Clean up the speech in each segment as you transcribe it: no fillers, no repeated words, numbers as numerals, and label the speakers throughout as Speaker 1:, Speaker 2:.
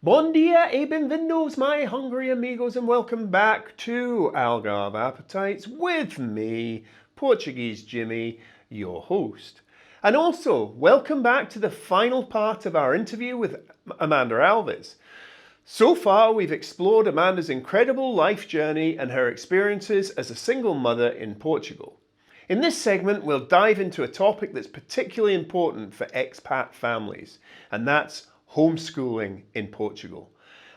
Speaker 1: Bon dia e benvindos, my hungry amigos, and welcome back to Algarve Appetites with me, Portuguese Jimmy, your host. And also, welcome back to the final part of our interview with Amanda Alves. So far, we've explored Amanda's incredible life journey and her experiences as a single mother in Portugal. In this segment, we'll dive into a topic that's particularly important for expat families, and that's homeschooling in Portugal.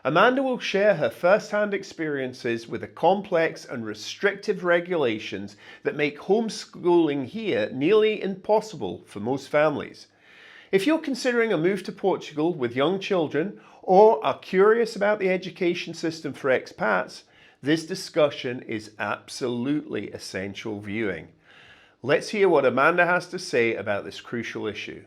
Speaker 1: Amanda will share her first-hand experiences with the complex and restrictive regulations that make homeschooling here nearly impossible for most families. If you're considering a move to Portugal with young children or are curious about the education system for expats, this discussion is absolutely essential viewing. Let's hear what Amanda has to say about this crucial issue.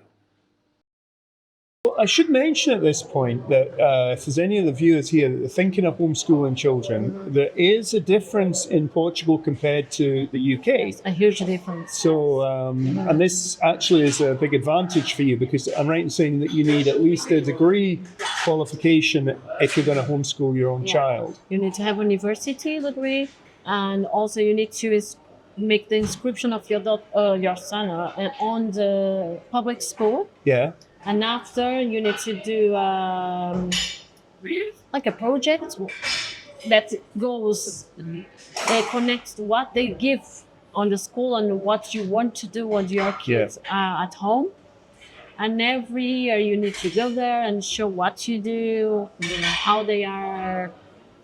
Speaker 2: I should mention at this point that if there's any of the viewers here that are thinking of homeschooling children, there is a difference in Portugal compared to the UK.
Speaker 3: Yes, a huge difference.
Speaker 2: So, and this actually is a big advantage for you because I'm right in saying that you need at least a degree qualification if you're going to homeschool your own child.
Speaker 3: You need to have a university degree, and also you need to make the inscription of your son on the public school.
Speaker 2: Yeah.
Speaker 3: And after, you need to do like a project that goes, connects what they give on the school and what you want to do with your kids at home. And every year you need to go there and show what you do, how they are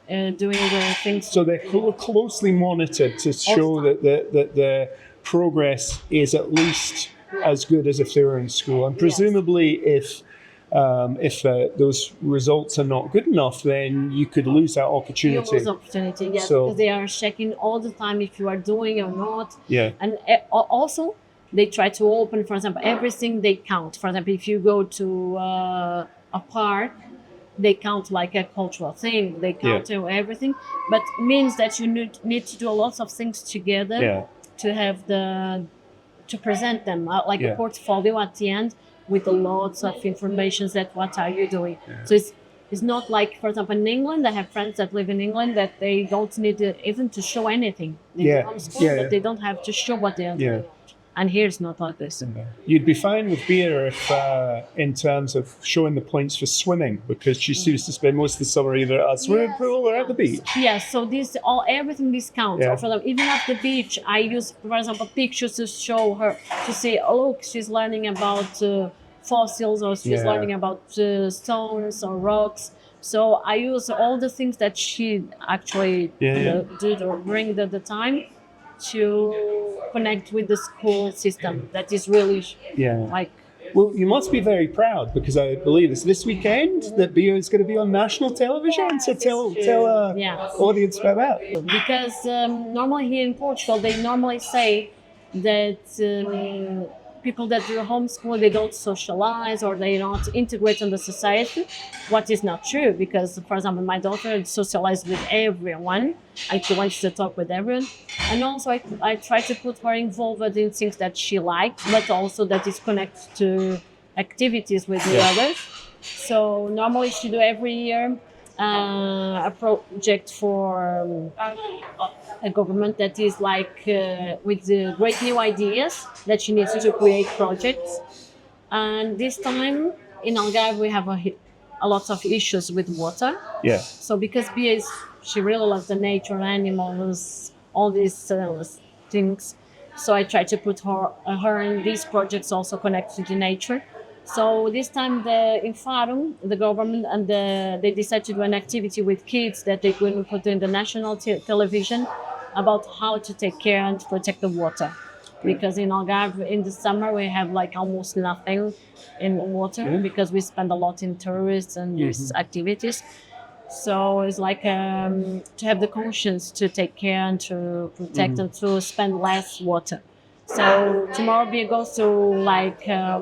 Speaker 3: doing the things.
Speaker 2: So they're closely monitored to show that the progress is at least as good as if they were in school, and presumably if those results are not good enough, then you could lose that opportunity.
Speaker 3: You lose opportunity, yes, because they are checking all the time if you are doing or not.
Speaker 2: Yeah.
Speaker 3: And also they try to open, for example, everything they count. For example, if you go to a park, they count like a cultural thing. They count everything, but means that you need to do a lot of things together to have to present them like a portfolio at the end with lots of information that what are you doing. So it's not like, for example, in England, I have friends that live in England that they don't need even to show anything. They homeschool, but they don't have to show what they are doing. And here it's not like this.
Speaker 2: You'd be fine with Bea if, in terms of showing the points for swimming, because she seems to spend most of the summer either at a swimming pool or at the beach.
Speaker 3: Yes, so everything discounts. For them, even at the beach, I use, for example, pictures to show her, to say, oh, look, she's learning about fossils, or she's learning about stones or rocks. So I use all the things that she actually did or bring at the time to connect with the school system. That is really like.
Speaker 2: Well, you must be very proud, because I believe it's this weekend that Bea is going to be on national television. So tell audience about that.
Speaker 3: Because normally here in Portugal, they normally say that people that do homeschool, they don't socialize or they don't integrate in the society. What is not true, because, for example, my daughter socializes with everyone. I want to talk with everyone. And also I try to put her involved in things that she likes, but also that is connected to activities with the others. So normally she do every year a project for a government that is like with the great new ideas that she needs to create projects. And this time in Algarve we have a lot of issues with water. So because Bea she really loves the nature, animals, all these things. So I try to put her in these projects also connected to nature. So this time in Faro, the government, and they decided to do an activity with kids that they couldn't put in the national television about how to take care and protect the water. Because in Algarve, in the summer, we have like almost nothing in water because we spend a lot in tourists and these activities. So it's like to have the conscience to take care and to protect and to spend less water. So tomorrow Bea goes to like a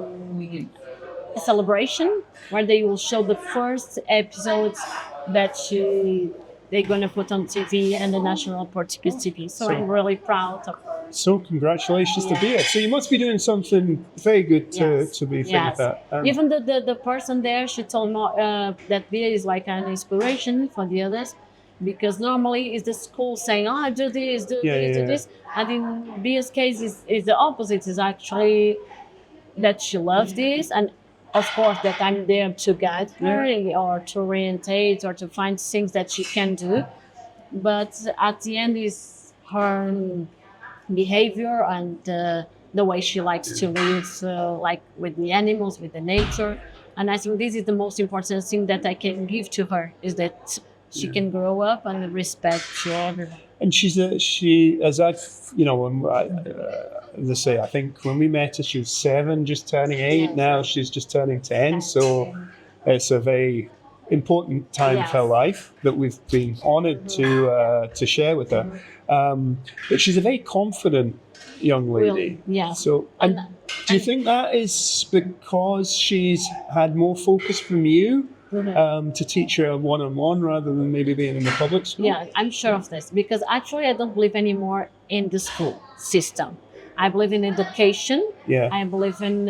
Speaker 3: celebration where they will show the first episodes that they're going to put on TV and the national Portuguese TV. So I'm really proud of her.
Speaker 2: So congratulations to Bia. So you must be doing something very good to be thinking
Speaker 3: Yes.
Speaker 2: that.
Speaker 3: Even the person there, she told me that Bia is like an inspiration for the others, because normally it's the school saying, "Oh, do this, do this, do this," and in Bia's case, is the opposite. Is actually that she loves this, and of course that I'm there to guide her or to orientate or to find things that she can do. But at the end is her behavior and the way she likes to live, like with the animals, with the nature. And I think this is the most important thing that I can give to her, is that she can grow up and respect children.
Speaker 2: And as I say, I think when we met her, she was 7, just turning 8. Now she's just turning 10. So it's a very important time of her life that we've been honoured to share with her. But she's a very confident young lady.
Speaker 3: Really, yeah.
Speaker 2: So, and do you think that is because she's had more focus from you to teach her one-on-one rather than maybe being in the public school?
Speaker 3: Yeah, I'm sure of this, because actually I don't believe anymore in the school system. I believe in education.
Speaker 2: Yeah.
Speaker 3: I believe in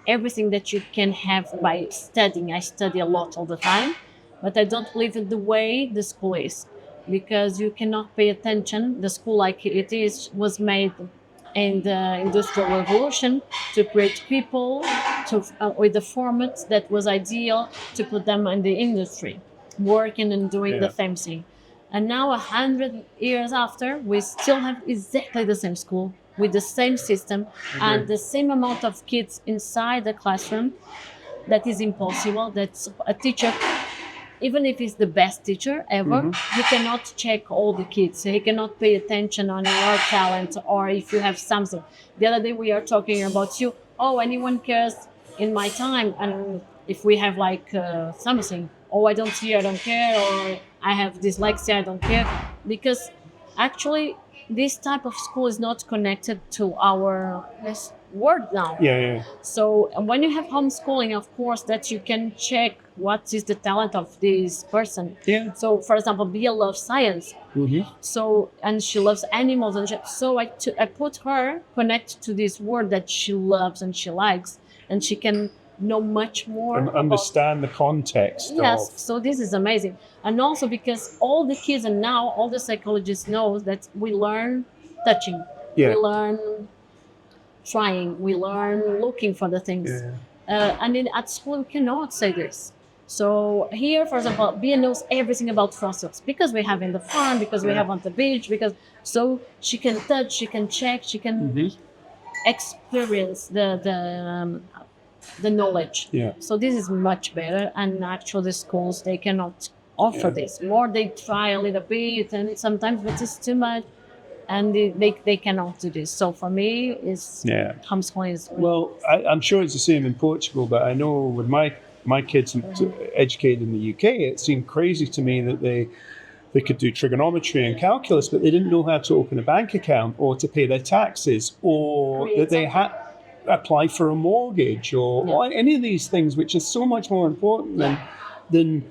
Speaker 3: everything that you can have by studying. I study a lot all the time, but I don't believe in the way the school is, because you cannot pay attention. The school like it is was made in the Industrial Revolution to create people with the format that was ideal to put them in the industry, working and doing the same thing. And now, 100 years after, we still have exactly the same school with the same system and the same amount of kids inside the classroom. That is impossible. That a teacher, even if he's the best teacher ever, he cannot check all the kids. He cannot pay attention on your talent or if you have something. The other day we are talking about you. Oh, anyone cares in my time? And if we have like something, oh, I don't see, I don't care, or I have dyslexia, I don't care. Because actually this type of school is not connected to our world now.
Speaker 2: Yeah.
Speaker 3: So when you have homeschooling, of course, that you can check what is the talent of this person.
Speaker 2: Yeah.
Speaker 3: So, for example, Bia loves science. So, and she loves animals, and so I put her connect to this world that she loves and she likes, and she can know much more
Speaker 2: and understand the context.
Speaker 3: Yes, so this is amazing. And also because all the kids, and now all the psychologists know that we learn touching, we learn trying, we learn looking for the things. And at school we cannot say this. So here, for example, Bia knows everything about fossils because we have in the farm, because we have on the beach, because so she can touch, she can check, she can experience the knowledge. So this is much better, and actually the schools, they cannot offer this. More they try a little bit, and sometimes but it's too much, and they cannot do this. So for me, it's homeschooling is
Speaker 2: well, I'm sure it's the same in Portugal, but I know with my kids educated in the UK, it seemed crazy to me that they could do trigonometry and calculus, but they didn't know how to open a bank account or to pay their taxes, or that they had apply for a mortgage or any of these things, which is so much more important than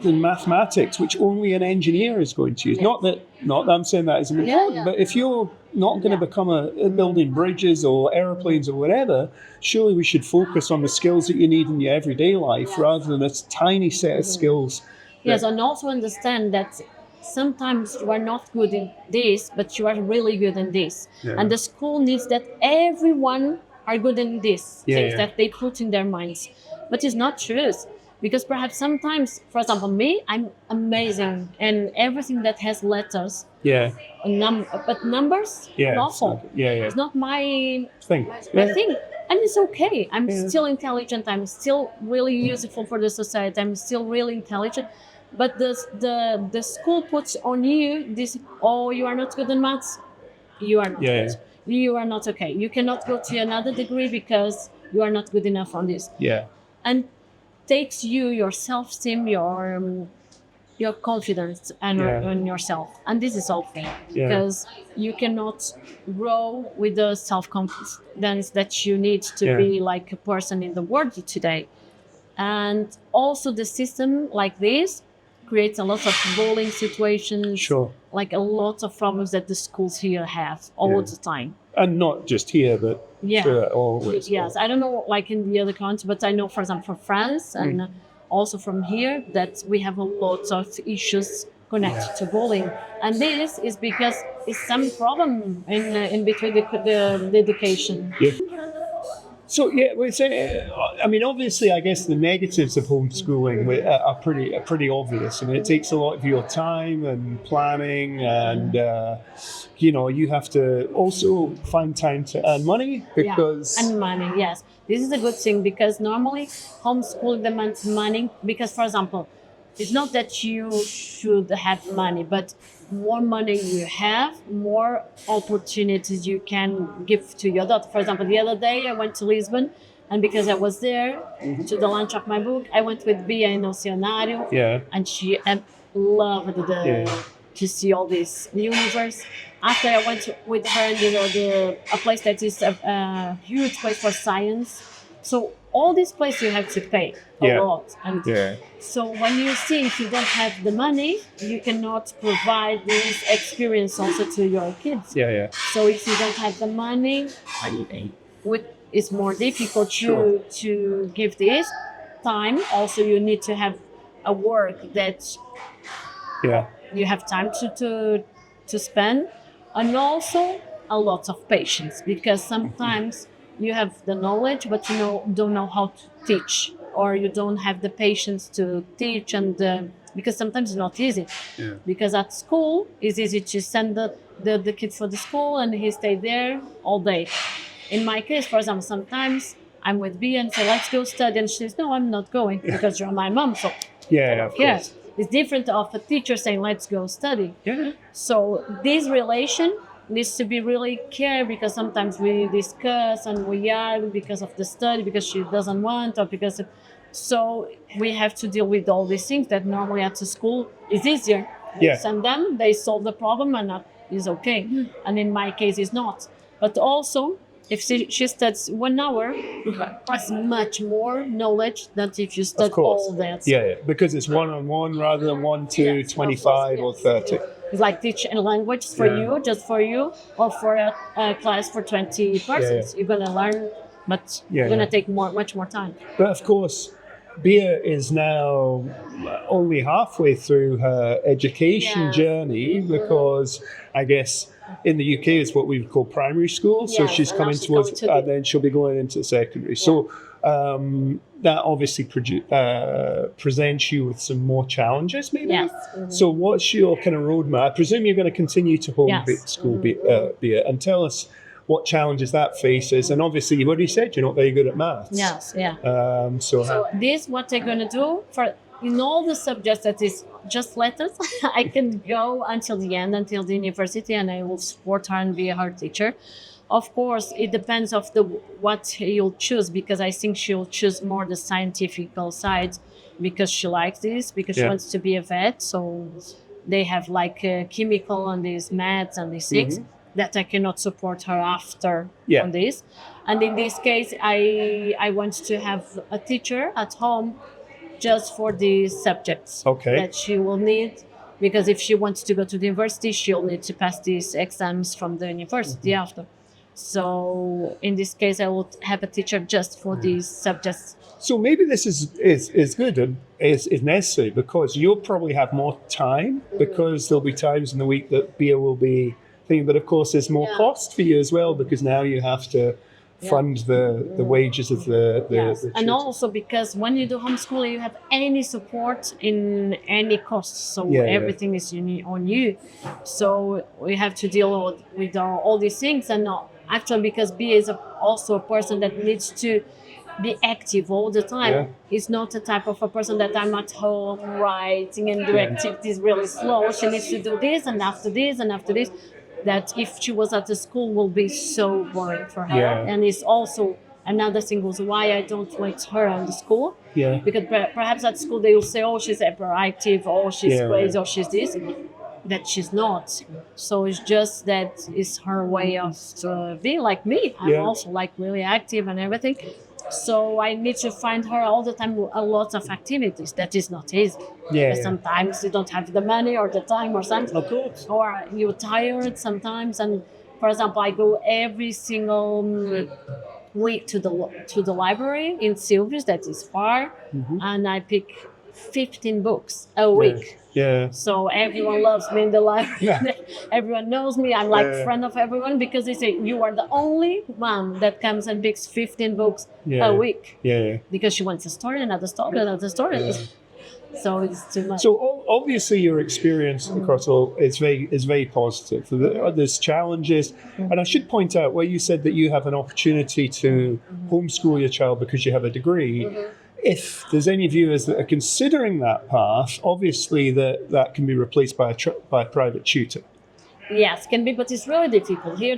Speaker 2: mathematics, which only an engineer is going to use. Not that I'm saying that isn't important, but if you're not going to become a building bridges or airplanes or whatever, surely we should focus on the skills that you need in your everyday life rather than a tiny set of skills.
Speaker 3: Yes, and also understand that sometimes you are not good in this, but you are really good in this. And the school needs that everyone are good in this, things that they put in their minds. But it's not true. Because perhaps sometimes, for example, me, I'm amazing in everything that has letters. But numbers, awful. It's not my thing. And it's okay. I'm still intelligent. I'm still really useful for the society. I'm still really intelligent. But the school puts on you this, oh, you are not good in maths. You are not good. You are not okay. You cannot go to another degree because you are not good enough on this. And takes you, your self-esteem, your confidence and yourself. And this is all fair because you cannot grow with the self-confidence that you need to be like a person in the world today. And also the system like this creates a lot of bullying situations.
Speaker 2: Sure.
Speaker 3: Like a lot of problems that the schools here have all the time.
Speaker 2: And not just here, but
Speaker 3: Yeah.
Speaker 2: always.
Speaker 3: Yes, I don't know, like in the other countries, but I know, for example, from France and also from here, that we have a lot of issues connected to bullying, and this is because it's some problem in between the education.
Speaker 2: Yeah. So yeah, I mean, obviously, I guess the negatives of homeschooling are pretty obvious. I mean, it takes a lot of your time and planning, and you have to also find time to earn money because
Speaker 3: and money. Yes, this is a good thing because normally homeschooling demands money. Because, for example, it's not that you should have money, but more money you have, more opportunities you can give to your daughter. For example, the other day I went to Lisbon, and because I was there to the launch of my book, I went with Bia in Oceanário, and she loved to see all this universe. After I went with her in a place that is a huge place for science. So all these places you have to pay a lot. And so when you see if you don't have the money, you cannot provide this experience also to your kids. So if you don't have the money, it's more difficult to give this time. Also, you need to have a work that you have time to spend, and also a lot of patience, because sometimes you have the knowledge, but you don't know how to teach, or you don't have the patience to teach, and because sometimes it's not easy. Because at school it's easy to send the kid for the school and he stay there all day. In my case, for example, sometimes I'm with Bia and say, let's go study, and she says, no, I'm not going because you're my mom. So
Speaker 2: of course.
Speaker 3: It's different of a teacher saying, let's go study. So this relation needs to be really cared, because sometimes we discuss and we argue because of the study, because she doesn't want, or because so we have to deal with all these things that normally at the school is easier. You send them, they solve the problem, and that is okay. And in my case, it's not. But also, if she studies 1 hour, it's much more knowledge than if you study all that.
Speaker 2: Because it's one-on-one rather than 1 to 25 or 30.
Speaker 3: It's like teaching language for you, just for you, or for a class for 20 persons. You're going to learn, but you're going to take much more time.
Speaker 2: But of course, Bia is now only halfway through her education journey, because I guess in the UK it's what we would call primary school. So she's coming towards, and then she'll be going into secondary. So that obviously presents you with some more challenges, maybe? So what's your kind of roadmap? I presume you're going to continue to homeschool Bia, and tell us what challenges that faces. And obviously, you've already said you're not very good at maths. So
Speaker 3: this what they're going to do for in all the subjects that is just letters. I can go until the end, until the university, and I will support her and be her teacher. Of course, it depends of what you'll choose, because I think she'll choose more the scientific side, because she likes this, because she wants to be a vet. So they have like chemical and these maths and these things that I cannot support her after on this. And in this case, I want to have a teacher at home just for these subjects that she will need. Because if she wants to go to the university, she'll need to pass these exams from the university after. So in this case, I will have a teacher just for these subjects.
Speaker 2: So maybe this is good and is necessary, because you'll probably have more time, because there'll be times in the week that Bia will be thinking, but of course there's more cost for you as well, because now you have to fund the wages of the
Speaker 3: and also because when you do homeschooling, you have any support in any costs, so everything is on you. So we have to deal with all these things, and actually because Bia is also a person that needs to be active all the time. It's not a type of a person that I'm at home writing and do activities really slow. She needs to do this and after this and after this. That if she was at the school will be so boring for her. And it's also another thing was why I don't let her on the school. Because perhaps at school they will say, oh, she's hyperactive, or she's crazy, or she's this. That she's not. So it's just that it's her way of being like me. I'm also like really active and everything. So I need to find her all the time a lot of activities. That is not easy.
Speaker 2: Yeah.
Speaker 3: Because sometimes you don't have the money or the time or something.
Speaker 2: Of course.
Speaker 3: Or you're tired sometimes. And for example, I go every single week to the library in Silves, that is far, and I pick 15 books a week.
Speaker 2: Yeah.
Speaker 3: So everyone loves me in the library.
Speaker 2: Yeah.
Speaker 3: Everyone knows me. I'm like friend of everyone because they say you are the only one that comes and picks 15 books a week.
Speaker 2: Yeah.
Speaker 3: Because she wants a story, another story, another story.
Speaker 2: Yeah.
Speaker 3: So it's too much.
Speaker 2: So obviously your experience across all is very positive. There's challenges, and I should point out where you said that you have an opportunity to homeschool your child because you have a degree. If there's any viewers that are considering that path, obviously that can be replaced by a private tutor.
Speaker 3: Yes, can be, but it's really difficult. Here,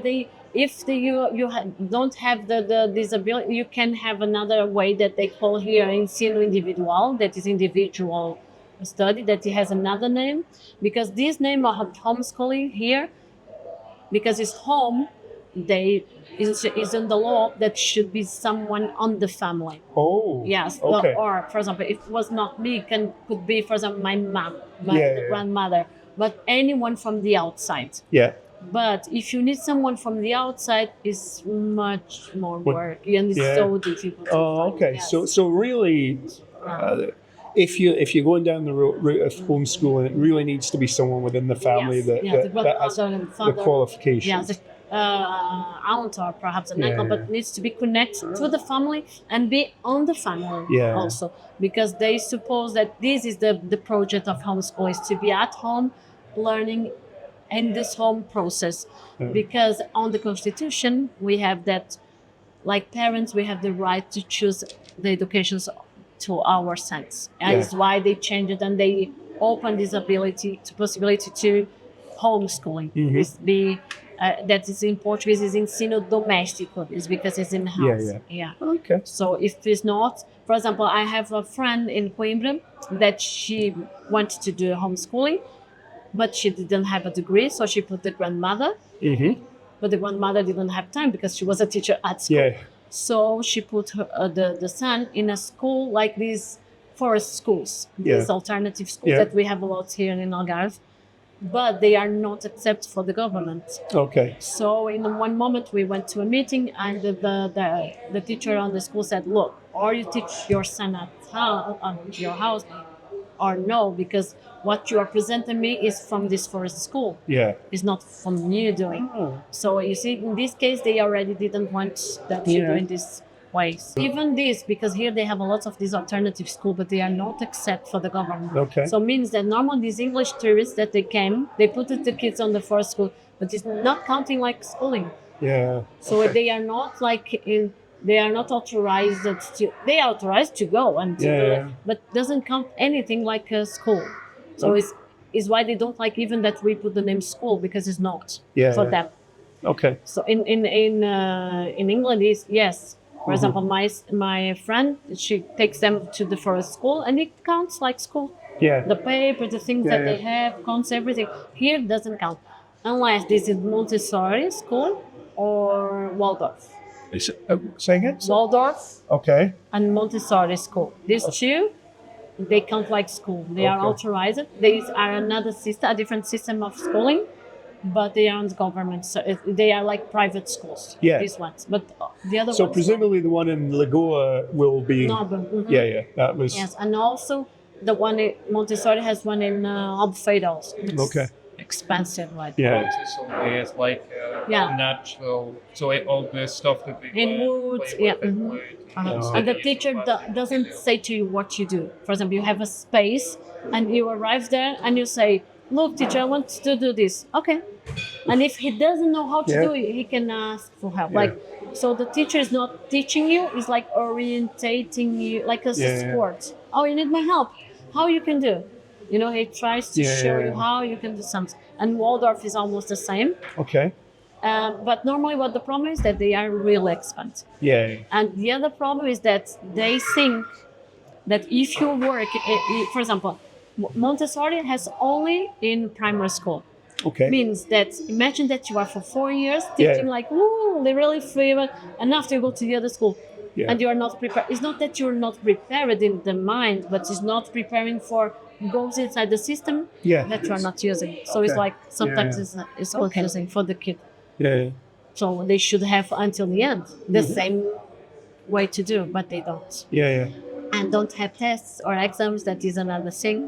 Speaker 3: don't have the disability, you can have another way that they call here ensino individual, that is individual study, that it has another name, because this name of homeschooling here, because it's home, is in the law that should be someone on the family.
Speaker 2: Oh,
Speaker 3: yes.
Speaker 2: Okay.
Speaker 3: Or for example, if it was not me, could be for example my mom, grandmother, but anyone from the outside.
Speaker 2: Yeah.
Speaker 3: But if you need someone from the outside, it's much more work and it's so difficult.
Speaker 2: Okay.
Speaker 3: Yes.
Speaker 2: So really, if you're going down the route of homeschooling, it really needs to be someone within the family that has the qualifications.
Speaker 3: Yes, aunt or perhaps an uncle, but needs to be connected to the family and be on the family also, because they suppose that this is the project of homeschool, is to be at home learning in this home process, because on the Constitution we have that, like parents, we have the right to choose the educations to our sons, and it's why they changed it and they open this possibility to homeschooling. That is in Portuguese is ensino doméstico, is because it's in house.
Speaker 2: Okay.
Speaker 3: So if it's not, for example, I have a friend in Coimbra that she wanted to do homeschooling, but she didn't have a degree, so she put the grandmother. But the grandmother didn't have time because she was a teacher at school. So she put the son in a school like these forest schools, these alternative schools that we have a lot here in Algarve, but they are not accepted for the government.
Speaker 2: Okay.
Speaker 3: So in one moment we went to a meeting, and the teacher on the school said, look, or you teach your son at your house, or no, because what you are presenting me is from this forest school. It's not from you doing. So you see, in this case, they already didn't want that you do in this way. Even this, because here they have a lot of these alternative schools, but they are not accepted for the government.
Speaker 2: Okay.
Speaker 3: So means that normally these English tourists that they came, they put the kids on the forest school, but it's not counting like schooling. So they are not they are not authorized they are authorized to go and but doesn't count anything like a school. So it's why they don't like even that we put the name school, because it's not for them.
Speaker 2: Okay.
Speaker 3: So in England is yes. For example, my friend, she takes them to the forest school and it counts like school. The paper, the things that they have, counts everything. Here it doesn't count unless this is Montessori school or Waldorf.
Speaker 2: Say again?
Speaker 3: Waldorf and Montessori school. These two, they count like school. They are authorized. These are a different system of schooling, but they aren't government. So they are like private schools. These ones, but the other ones.
Speaker 2: So presumably the one in Lagoa will be. That was.
Speaker 3: Yes, and also the one in Montessori has one in Albufeira also. It's expensive, right?
Speaker 4: Montessori is like natural. So all the stuff that they
Speaker 3: in woods, and the teacher doesn't say to you what you do. For example, you have a space and you arrive there and you say, look, teacher, I want to do this. Okay. And if he doesn't know how to do it, he can ask for help. So the teacher is not teaching you, it's like orientating you, like a sport. Oh, you need my help. How you can do? You know, he tries to show you how you can do something. And Waldorf is almost the same. But normally what the problem is that they are really expensive. And the other problem is that they think that if you work, for example, Montessori has only in primary school. Means that imagine that you are for 4 years teaching like, ooh, they really feel it, and after you go to the other school,
Speaker 2: Yeah.
Speaker 3: and you are not prepared. It's not that you're not prepared in the mind, but it's not preparing for goes inside the system
Speaker 2: Yeah.
Speaker 3: that you are not using. So it's
Speaker 2: Okay.
Speaker 3: like sometimes
Speaker 2: Yeah.
Speaker 3: it's confusing for the kid.
Speaker 2: Yeah.
Speaker 3: So they should have until the end the same way to do, but they don't.
Speaker 2: Yeah.
Speaker 3: And don't have tests or exams. That is another thing.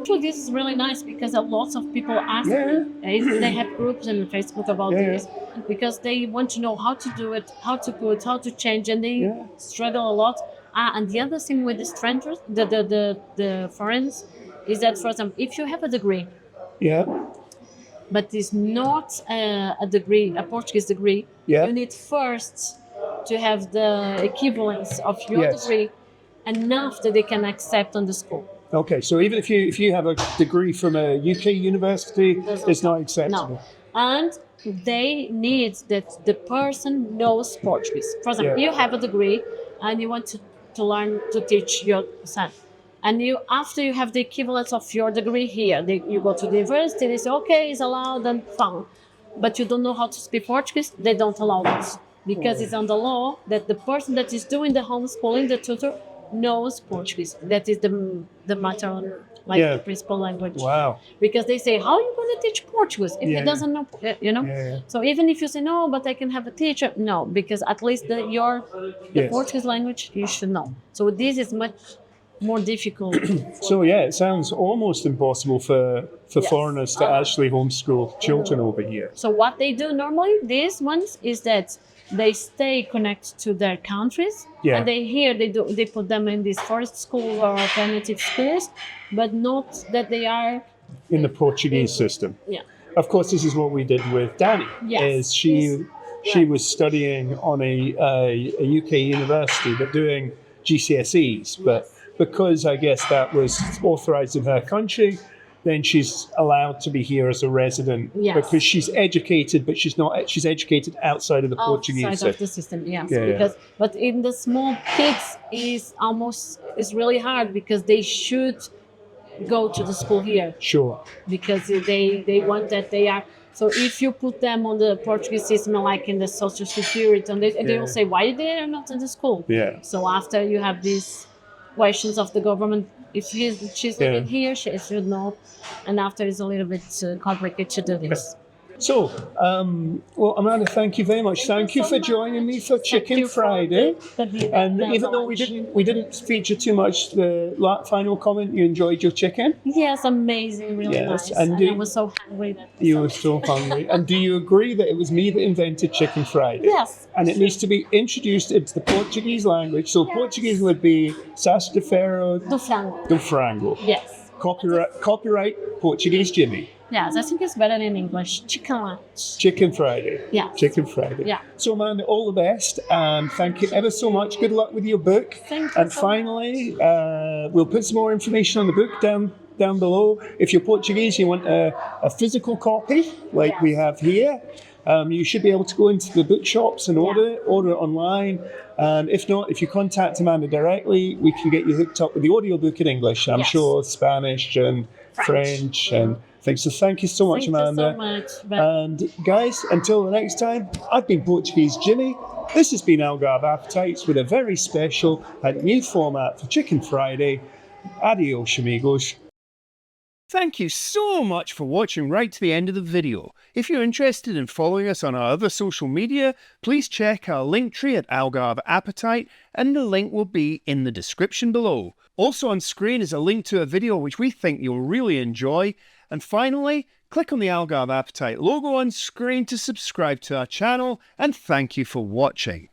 Speaker 3: So this is really nice because a lot of people ask me. They have groups on Facebook about this because they want to know how to do it, how to put, how to change, and they struggle a lot. And the other thing with the strangers, the foreigners, is that, for example, if you have a degree,
Speaker 2: Yeah.
Speaker 3: but it's not a degree, a Portuguese degree,
Speaker 2: Yeah.
Speaker 3: you need first to have the equivalence of your degree enough that they can accept on the school.
Speaker 2: Okay, so even if you have a degree from a UK university, it's not acceptable.
Speaker 3: No. And they need that the person knows Portuguese. For example, you have a degree and you want to learn to teach your son. And after you have the equivalence of your degree here, you go to the university, they say, okay, it's allowed and fine. But you don't know how to speak Portuguese, they don't allow that. Because it's on the law that the person that is doing the homeschooling, the tutor, knows Portuguese. That is the matter, the principal language.
Speaker 2: Wow.
Speaker 3: Because they say, how are you going to teach Portuguese if he doesn't know, you know?
Speaker 2: Yeah.
Speaker 3: So even if you say, no, but I can have a teacher, no, because at least the Portuguese language, you should know. So this is much more difficult.
Speaker 2: So it sounds almost impossible for foreigners to actually homeschool children over here.
Speaker 3: So what they do normally, these ones, is that they stay connected to their countries, and they put them in these forest school or alternative schools, but not that they are
Speaker 2: in the Portuguese system.
Speaker 3: Yeah.
Speaker 2: Of course, this is what we did with Danny.
Speaker 3: Yes.
Speaker 2: Is she was studying on a UK university, but doing GCSEs, but because I guess that was authorized in her country, then she's allowed to be here as a resident because she's educated, but she's educated outside of the Portuguese
Speaker 3: outside of the system. Yes, but in the small kids is really hard because they should go to the school here.
Speaker 2: Sure.
Speaker 3: Because they want that they are. So if you put them on the Portuguese system, like in the social security, and they will say, why they are not in the school?
Speaker 2: Yeah.
Speaker 3: So after you have these questions of the government, if she's living here, she should know. And after it's a little bit complicated to do this.
Speaker 2: So, well, Amanda, thank you very much. Thank you for joining me for Chicken Friday. And even though we didn't feature too much, the final comment, you enjoyed your chicken?
Speaker 3: Yes, amazing, really nice. And I was so hungry.
Speaker 2: You were so hungry. And do you agree that it was me that invented Chicken Friday?
Speaker 3: Yes.
Speaker 2: And it needs to be introduced into the Portuguese language. So Portuguese would be Sasha de Ferro
Speaker 3: do Frango.
Speaker 2: Do Frango.
Speaker 3: Yes.
Speaker 2: Copyright Portuguese Jimmy.
Speaker 3: Yes, I think it's better in English.
Speaker 2: Chicken Friday.
Speaker 3: Yeah.
Speaker 2: Chicken Friday.
Speaker 3: Yeah.
Speaker 2: So, Amanda, all the best, and thank you ever so much. Good luck with your book.
Speaker 3: Thank you.
Speaker 2: And finally, we'll put some more information on the book down below. If you're Portuguese, you want a physical copy, like we have here, you should be able to go into the bookshops and order it online. And if not, if you contact Amanda directly, we can get you hooked up with the audiobook in English. I'm sure Spanish and French and things. So thank you so much, Amanda.
Speaker 3: Thank you so much.
Speaker 2: And guys, until the next time, I've been Portuguese Jimmy. This has been Algarve Appetites with a very special and new format for Chicken Friday. Adios, amigos. Thank you so much for watching right to the end of the video. If you're interested in following us on our other social media, please check our link tree at Algarve Appetite, and the link will be in the description below. Also on screen is a link to a video which we think you'll really enjoy. And finally, click on the Algarve Appetite logo on screen to subscribe to our channel, and thank you for watching.